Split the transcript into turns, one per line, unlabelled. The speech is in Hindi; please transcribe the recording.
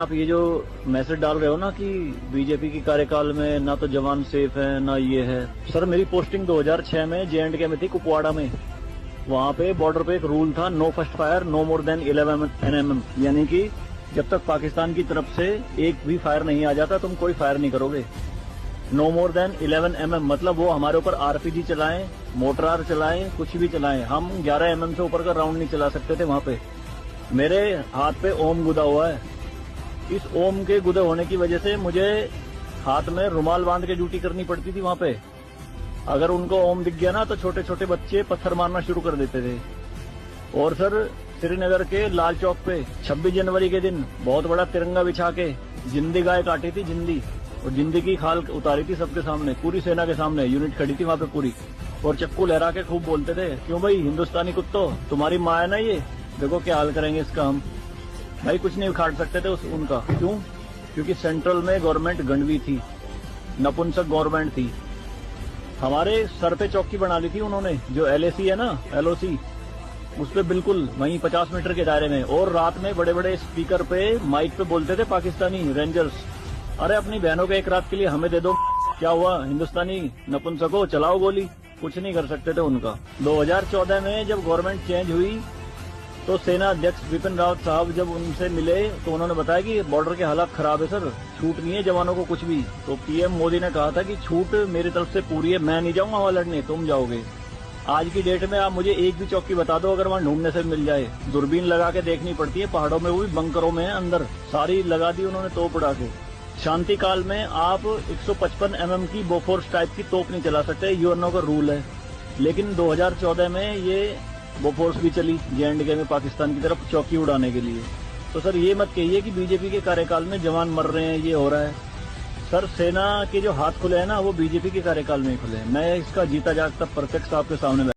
आप ये जो मैसेज डाल रहे हो ना कि बीजेपी की कार्यकाल में ना तो जवान सेफ है ना ये है। सर मेरी पोस्टिंग 2006 में J&K में थी, कुपवाड़ा में। वहाँ पे बॉर्डर पे एक रूल था, no first fire no more than 11 nm, यानी कि जब तक पाकिस्तान की तरफ से एक भी फायर नहीं आ जाता तुम कोई फायर नहीं करोगे। नो मोर देन 11 mm मतलब वो हमारे ऊपर RPG चलाएं, मोटरार चलाएं, कुछ भी चलाएं, हम 11 mm से ऊपर का राउंड नहीं चला सकते थे वहाँ पे। मेरे हाथ पे ओम गुदा हुआ है। इस ओम के गुदे होने की वजह से मुझे हाथ में रुमाल बांध के ड्यूटी करनी पड़ती थी वहाँ पे। अगर उनको ओम दिख गया ना तो छोटे छोटे बच्चे पत्थर मारना शुरू कर देते थे। और सर श्रीनगर के लाल चौक पे 26 जनवरी के दिन बहुत बड़ा तिरंगा बिछा के जिंदी गाय काटी थी, जिंदी, और जिंदी की खाल उतारी थी सबके सामने, पूरी सेना के सामने। यूनिट खड़ी थी वहाँ पे पूरी, और चक्कू लहरा के खूब बोलते थे, क्यों भाई हिंदुस्तानी कुत्तों, तुम्हारी माँ है ना ये, देखो क्या हाल करेंगे इसका हम। भाई कुछ नहीं उखाड़ सकते थे उनका। क्यों? क्योंकि सेंट्रल में गवर्नमेंट गंडवी थी, नपुंसक गवर्नमेंट थी। हमारे सर पे चौकी बना ली थी उन्होंने, जो LAC है ना, LOC, उस पे बिल्कुल वहीं 50 मीटर के दायरे में। और रात में बड़े बड़े स्पीकर पे माइक पे बोलते थे पाकिस्तानी रेंजर्स, अरे अपनी बहनों के एक रात के लिए हमें दे दो, क्या हुआ हिंदुस्तानी नपुंसको, चलाओ गोली। कुछ नहीं कर सकते थे उनका। 2014 में जब गवर्नमेंट चेंज हुई तो सेना अध्यक्ष बिपिन रावत साहब जब उनसे मिले तो उन्होंने बताया कि बॉर्डर के हालात खराब है सर, छूट नहीं है जवानों को कुछ भी। तो PM मोदी ने कहा था कि छूट मेरी तरफ से पूरी है, मैं नहीं जाऊंगा वहां लड़ने, तुम जाओगे। आज की डेट में आप मुझे एक भी चौकी बता दो अगर वहां ढूंढने से मिल जाए। दूरबीन लगा के देखनी पड़ती है पहाड़ों में, वो भी बंकरों में अंदर, सारी लगा दी उन्होंने तोप उड़ा के। शांति काल में आप 155 mm की बोफोर्स टाइप की तोप नहीं चला सकते, यूएनओ का रूल है। लेकिन 2014 में ये बोफोर्स भी चली J&K में पाकिस्तान की तरफ चौकी उड़ाने के लिए। तो सर ये मत कहिए कि बीजेपी के कार्यकाल में जवान मर रहे हैं, ये हो रहा है। सर सेना के जो हाथ खुले हैं ना वो बीजेपी के कार्यकाल में ही खुले हैं। मैं इसका जीता जागता प्रत्यक्ष आपके सामने